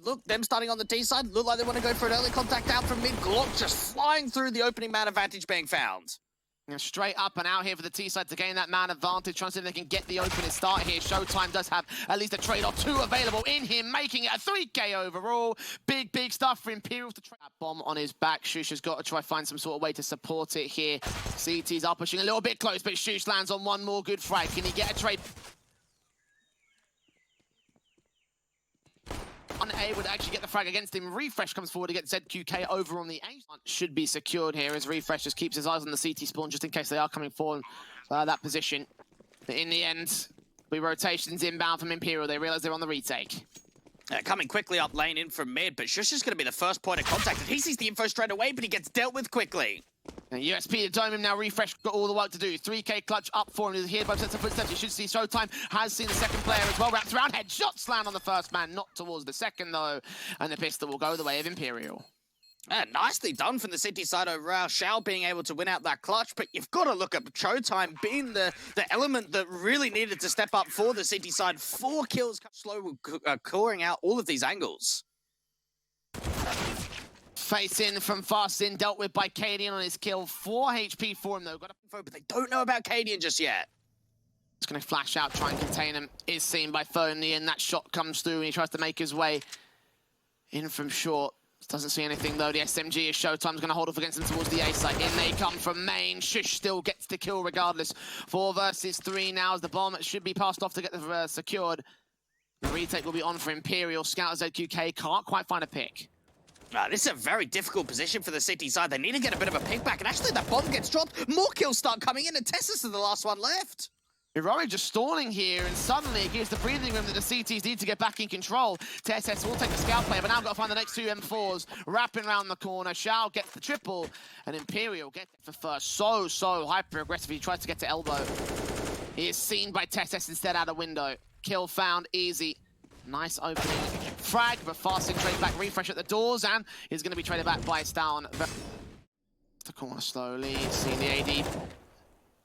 look, them starting on the T side, look like they want to go for an early contact out from mid. Glock just flying through, the opening man advantage being found. Straight up and out here for the T side to gain that man advantage, trying to see if they can get the opening start here. SHOOWTIME does have at least a trade or two available in him, making it a 3K overall. Big stuff for Imperial to try. That bomb on his back. sjuush has got to try find some sort of way to support it here. CTs are pushing a little bit close, but sjuush lands on one more good frag. Can he get a trade? Unable to actually get the frag against him. refrezh comes forward to get zqkS over on the A. Should be secured here as refrezh just keeps his eyes on the CT spawn just in case they are coming forward that position. But in the end, we rotations inbound from Imperial. They realize they're on the retake. Coming quickly up lane in from mid, but sjuush is going to be the first point of contact. And he sees the info straight away, but he gets dealt with quickly. And USP to dome him now. refrezh got all the work to do. 3K clutch up for him. He's here by sets of footsteps. You should see SHOOWTIME has seen the second player as well. Wraps around. Headshots land on the first man. Not towards the second, though. And the pistol will go the way of Imperial. Nicely done from the City side overall. Shao being able to win out that clutch, but you've got to look at SHOOWTIME being the element that really needed to step up for the City side. 4 kills, slow coring out all of these angles. Face in from Fastin, dealt with by cadiaN on his kill. 4 HP for him though. Got info, but they don't know about cadiaN just yet. It's going to flash out, try and contain him. Is seen by Phony, and that shot comes through, and he tries to make his way in from short. Doesn't see anything though. The SMG is SHOOWTIME's going to hold off against him towards the A site. In they come from main. sjuush still gets the kill regardless. 4 versus 3 now as the bomb should be passed off to get the secured. The retake will be on for Imperial. Scout zqkS can't quite find a pick. This is a very difficult position for the City side. They need to get a bit of a pick back, and actually that bomb gets dropped. More kills start coming in, and TeSeS is the last one left. Heroic just stalling here, and suddenly it gives the breathing room that the CTs need to get back in control. TeSeS will take the scout player, but now got to find the next 2 M4s. Wrapping around the corner, Shao gets the triple, and Imperial gets it for first. So hyper-aggressive. He tries to get to elbow. He is seen by TeSeS instead out of window. Kill found, easy. Nice opening frag, but Fastin trades back. refrezh at the doors, and he's going to be traded back by stavn. The corner slowly, seeing the AD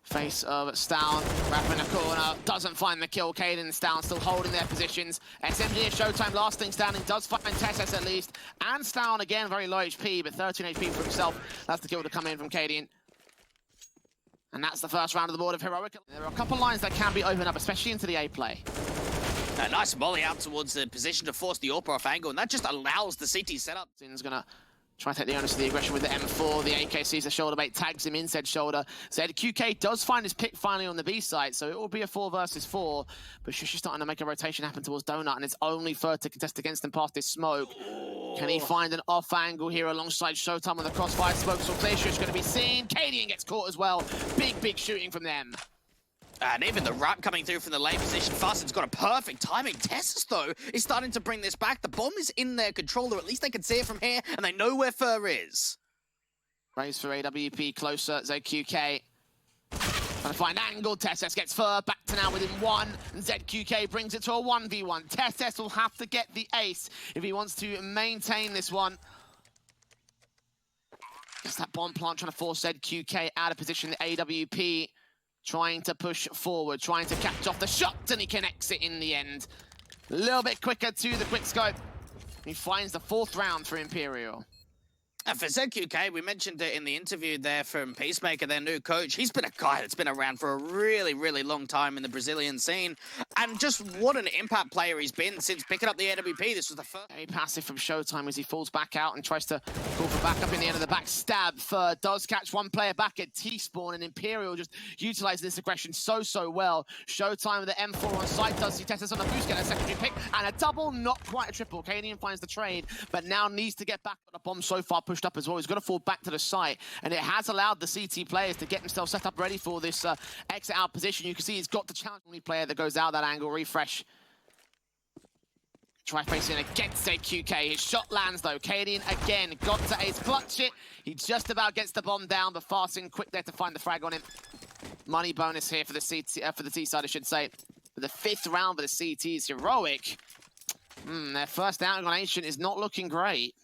face of stavn, wrapping a corner, doesn't find the kill. cadiaN and stavn still holding their positions. SMG and SHOOWTIME last thing standing, does find TeSeS at least, and stavn again, very low HP, but 13 HP for himself. That's the kill to come in from cadiaN. And that's the first round of the board of Heroic. There are a couple lines that can be opened up, especially into the A play. A nice molly out towards the position to force the AWP off angle, and that just allows the CT setup. Zin's gonna try to take the onus of the aggression with the M4. The AK sees the shoulder bait, tags him in said shoulder. zqkS does find his pick finally on the B site, so it will be a 4 versus 4. But sjuush is starting to make a rotation happen towards Donut, and it's only third to contest against him past this smoke. Can he find an off angle here alongside SHOOWTIME on the crossfire? Smoke so clear, sjuush going to be seen. cadiaN gets caught as well. Big shooting from them. And even the wrap coming through from the lane position. Fastin's got a perfect timing. TeSeS, though, is starting to bring this back. The bomb is in their control, or at least they can see it from here, and they know where Fur is. Raise for AWP, closer, zqkS. Trying to find angle, TeSeS gets Fur back to now within 1, and zqkS brings it to a 1v1. TeSeS will have to get the ace if he wants to maintain this one. It's that bomb plant trying to force zqkS out of position. The AWP trying to push forward, trying to catch off the shot, and he connects it in the end. A little bit quicker to the quick scope. He finds the 4th round for Imperial. And for zqkS, we mentioned it in the interview there from Peacemaker, their new coach. He's been a guy that's been around for a really long time in the Brazilian scene. And just what an impact player he's been since picking up the AWP. This was the first. Very passive from SHOOWTIME as he falls back out and tries to call for backup in the end of the back stab. Third does catch one player back at T-spawn, and Imperial just utilizes this aggression so well. SHOOWTIME with the M4 on site does see TeSeS on the boost, get a secondary pick, and a double, not quite a triple. cadiaN finds the trade, but now needs to get back. The bomb so far pushed up as well. He's got to fall back to the site, and it has allowed the CT players to get themselves set up ready for this exit out position. You can see he's got the challenge only player that goes out that angle. refrezh. Try facing against zqkS. His shot lands though. cadiaN again got to ace clutch it. He just about gets the bomb down, but Fastin quick there to find the frag on him. Money bonus here for the CT for the T side, I should say. But the 5th round for the CT is Heroic. Their first out on Ancient is not looking great.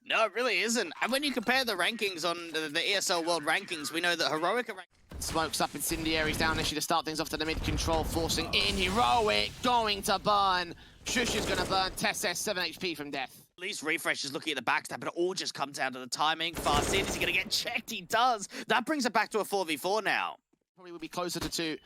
No, it really isn't. And when you compare the rankings on the ESL World Rankings, we know that Heroic are ranked. Smokes up incendiaries down initially to start things off to the mid control, forcing in. Heroic going to burn. sjuush is going to burn TeSeS 7 HP from death. At least refrezh is looking at the backstab, but it all just comes down to the timing. Fast in, is he going to get checked? He does. That brings it back to a 4v4 now. Probably will be closer to 2.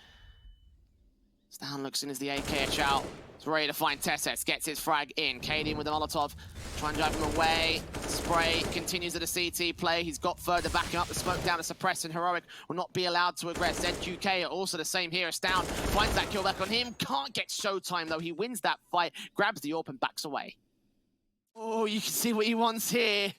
stavn looks in as the AK out. He's ready to find TeSeS, gets his frag in. cadiaN with the Molotov, try and drive him away. Spray continues at a CT play. He's got further backing up the smoke down to suppress, and Heroic will not be allowed to aggress. zqkS are also the same here. stavn finds that kill back on him. Can't get SHOOWTIME though. He wins that fight, grabs the AWP and backs away. Oh, you can see what he wants here.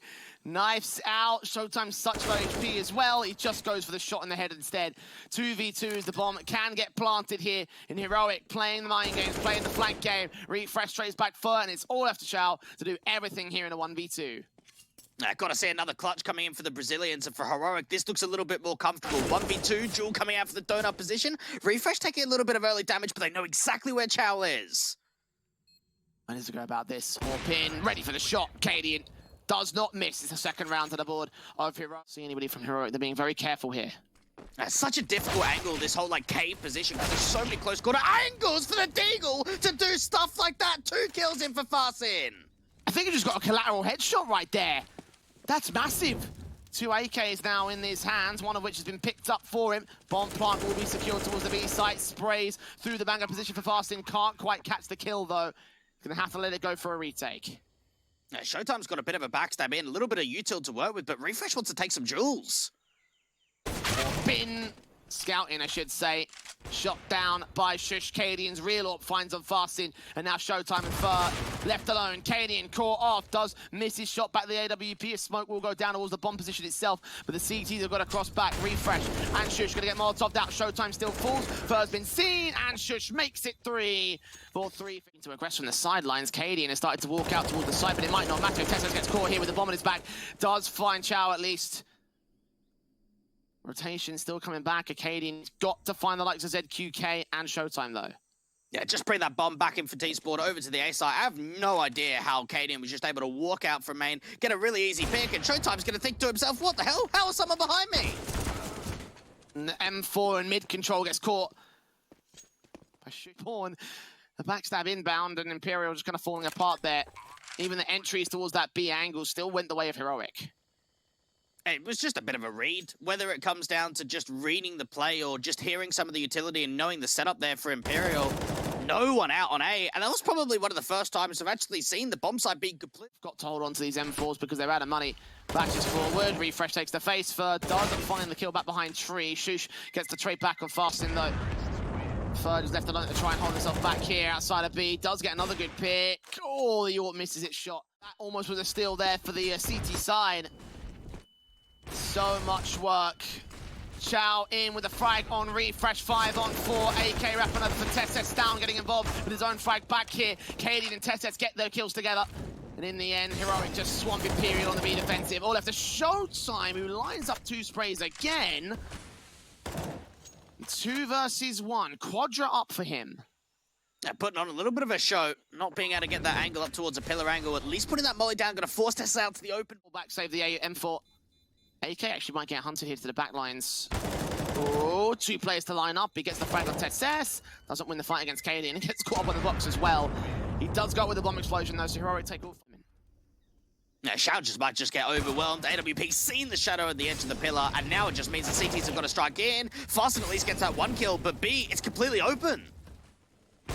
Knifes out. SHOOWTIME's such low HP as well. He just goes for the shot in the head instead. 2v2 as the bomb can get planted here in Heroic, playing the mind games, playing the flank game. refrezh trays back fur, and it's all left to sjuush to do everything here in a 1v2. Got to see another clutch coming in for the Brazilians, and for Heroic, this looks a little bit more comfortable. 1v2, Jewel coming out for the donut position. refrezh taking a little bit of early damage, but they know exactly where sjuush is. How does it go about this? Warp in, ready for the shot. cadiaN does not miss. It's the second round to the board of Heroic. See anybody from Heroic, they're being very careful here. That's such a difficult angle, this whole like cave position, because there's so many close quarter angles for the deagle to do stuff like that. 2 kills in for Farsin. I think he just got a collateral headshot right there. That's massive. 2 AKs now in his hands, one of which has been picked up for him. Bomb plant will be secured towards the B site. Sprays through the banger position for Farsin. Can't quite catch the kill though. Gonna have to let it go for a retake. SHOOWTIME's got a bit of a backstab in, a little bit of util to work with, but refrezh wants to take some jewels. Bin scouting, I should say. Shot down by sjuush. cadiaN's real AWP finds on Farsin, and now SHOOWTIME and Fur left alone. cadiaN caught off, does miss his shot back to the AWP. A smoke will go down towards the bomb position itself, but the CTs have got to cross back. refrezh and sjuush gonna get Molotov out. SHOOWTIME still falls. Fur's been seen, and sjuush makes it 3 for 3. To aggress from the sidelines, cadiaN has started to walk out towards the side, but it might not matter. TeSeS gets caught here with the bomb on his back. Does find sjuush at least. Rotation still coming back. cadiaN's got to find the likes of zqkS and SHOOWTIME though. Yeah, just bring that bomb back in for TeSeS over to the A side. I have no idea how cadiaN was just able to walk out from main, get a really easy pick, and SHOOWTIME's going to think to himself, what the hell? How is someone behind me? And the M4 in mid control gets caught by sjuush. The backstab inbound, and Imperial just kind of falling apart there. Even the entries towards that B angle still went the way of Heroic. It was just a bit of a read, whether it comes down to just reading the play or just hearing some of the utility and knowing the setup there for Imperial. No one out on A, and that was probably one of the first times I've actually seen the bomb site being complete. Got to hold on to these M4s because they're out of money. Batches forward, refrezh takes the face. Fur doesn't find the kill back behind tree. sjuush gets the trade back on Farsin though. Fur is left alone to try and hold himself back here outside of B. Does get another good pick. Oh, the AWP misses its shot. That almost was a steal there for the CT side. So much work. sjuush in with a frag on refrezh, 5 on 4. AK wrapping up for TeSeS. stavn getting involved with his own frag back here. cadiaN and TeSeS get their kills together. And in the end, Heroic just swamp Imperial on the B defensive. All left to SHOOWTIME, who lines up 2 sprays again. 2 versus 1. Quadra up for him. Putting on a little bit of a show, not being able to get that angle up towards a pillar angle, at least putting that molly down, going to force TeSeS out to the open. Back save the M4. AK actually might get hunted here to the back lines. Oh, 2 players to line up. He gets the frag on TeSeS. Doesn't win the fight against cadiaN. He gets caught up on the box as well. He does go with the bomb explosion though, so Heroic take off from him. Now, sjuush might just get overwhelmed. AWP seen the shadow at the edge of the pillar, and now it just means the CTs have got to strike in. Farsin at least gets that 1 kill, but B, it's completely open.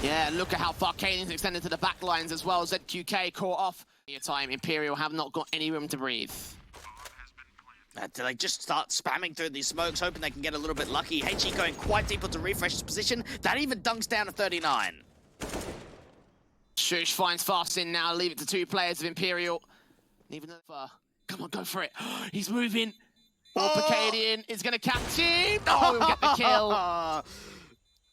Yeah, look at how far cadiaN's extended to the back lines as well. zqkS caught off. Time Imperial have not got any room to breathe. Do they just start spamming through these smokes, hoping they can get a little bit lucky? HE going quite deep into refrezh's position. That even dunks down to 39. sjuush finds Farsin now. Leave it to 2 players of Imperial. Even though, come on, go for it. He's moving. cadiaN is going to catch him. Oh, we'll get the kill.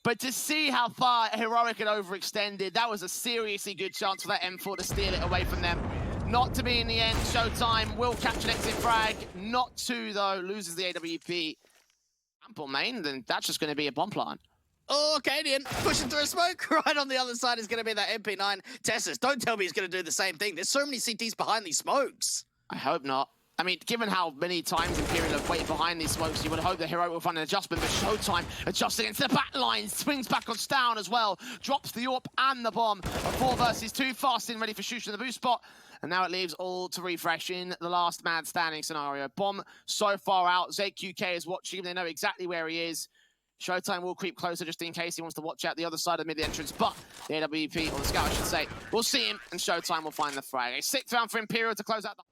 But to see how far Heroic had overextended, that was a seriously good chance for that M4 to steal it away from them. Not to be in the end. SHOOWTIME will capture an exit frag. Not 2, though. Loses the AWP. Ample main, then that's just going to be a bomb plant. Oh, cadiaN pushing through a smoke. Right on the other side is going to be that MP9. TeSeS, don't tell me he's going to do the same thing. There's so many CTs behind these smokes. I hope not. I mean, given how many times Imperial have waited behind these smokes, you would hope that Heroic will find an adjustment, but SHOOWTIME adjusts against the back line, swings back on stavn as well, drops the AWP and the bomb. A 4 versus 2, fast in, ready for sjuush in the boost spot. And now it leaves all to refrezh in the last man standing scenario. Bomb so far out, zqkS is watching him, they know exactly where he is. SHOOWTIME will creep closer just in case he wants to watch out the other side of the mid entrance, but the AWP, or the scout I should say, will see him, and SHOOWTIME will find the frag. A 6th round for Imperial to close out the...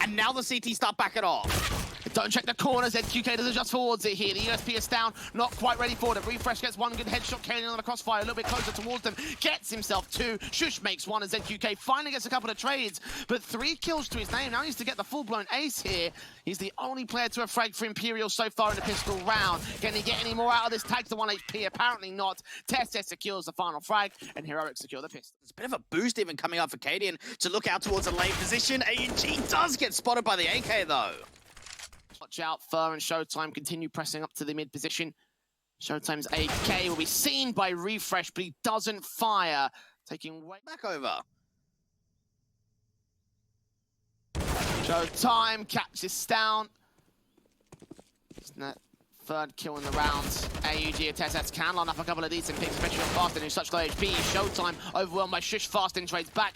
And now the CT start backing off. Don't check the corners, zqkS does adjust towards it here. The USP is down, not quite ready for it. refrezh gets one good headshot, cadiaN on the crossfire, a little bit closer towards them. Gets himself 2, sjuush makes 1, and zqkS finally gets a couple of trades. But 3 kills to his name, now he needs to get the full-blown ace here. He's the only player to have fragged for Imperial so far in the pistol round. Can he get any more out of this? Tags to 1 HP, apparently not. TeSeS secures the final frag, and Heroic secure the pistol. There's a bit of a boost even coming up for cadiaN to look out towards a lane position. ANG does get spotted by the AK though. Watch out, Fur and SHOOWTIME continue pressing up to the mid position. SHOOWTIME's AK will be seen by refrezh, but he doesn't fire. Taking way Back over. SHOOWTIME catches stavn. Isn't that 3rd kill in the round? AUG and TeSeS can line up a couple of decent picks, especially on Fastin, who's such low HP. SHOOWTIME overwhelmed by sjuush. Fastin trades back.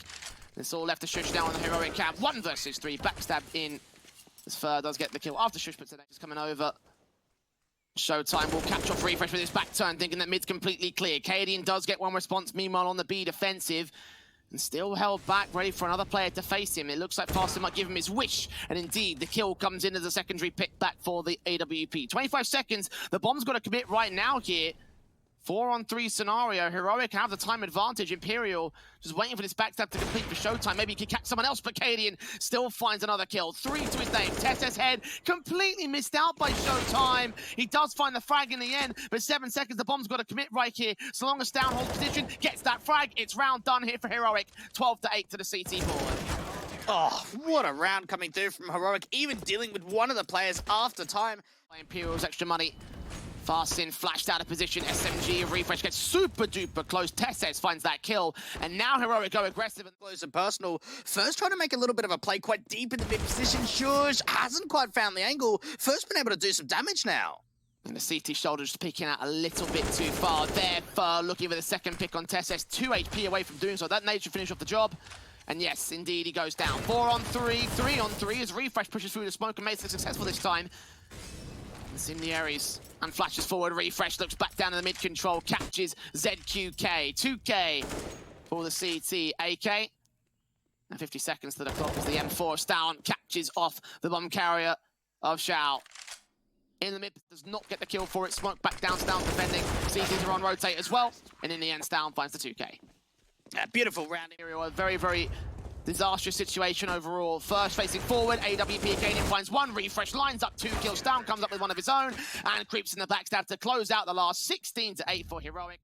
It's all left to sjuush now on the Heroic cap. 1 versus 3, backstab in. As Fur does get the kill after sjuush, but today is coming over. SHOOWTIME will catch off refrezh with his back turn, thinking that mid's completely clear. cadiaN does get 1 response, meanwhile on the B defensive. And still held back, ready for another player to face him. It looks like Fastin might give him his wish. And indeed, the kill comes in as a secondary pick back for the AWP. 25 seconds, the bomb's got to commit right now here. 4-on-3 scenario. Heroic have the time advantage. Imperial just waiting for this backstab to complete for SHOOWTIME. Maybe he could catch someone else, but cadiaN still finds another kill. 3 to his name. TeSeS head completely missed out by SHOOWTIME. He does find the frag in the end, but 7 seconds. The bomb's got to commit right here. So long as stavn holds position, gets that frag. It's round done here for Heroic. 12-8 to the CT board. Oh, what a round coming through from Heroic, even dealing with one of the players after time. Imperial's extra money. Fastin flashed out of position. SMG refrezh gets super duper close. TeSeS finds that kill. And now Heroic go aggressive and close and personal. First trying to make a little bit of a play quite deep in the mid position. sjuush hasn't quite found the angle. First been able to do some damage now. And the CT shoulder just peeking out a little bit too far there. Fur looking for the 2nd pick on TeSeS. 2 HP away from doing so. That nade should finish off the job. And yes, indeed, he goes down. 4-on-3, 3-on-3 as refrezh pushes through the smoke and makes it successful this time. Incendiaries and flashes forward. refrezh looks back down in the mid control, catches zqkS. 2K for the CT. AK. And 50 seconds to the clock as the M4 stavn catches off the bomb carrier of Shao. In the mid, does not get the kill for it. Smoke back down, stavn defending. CTs are on rotate as well. And in the end, stavn finds the 2K. Beautiful round. A very, very disastrous situation overall. First facing forward, AWP again finds 1, refrezh lines up 2 kills, stavn comes up with 1 of his own, and creeps in the backstab to close out the last 16-8 for Heroic.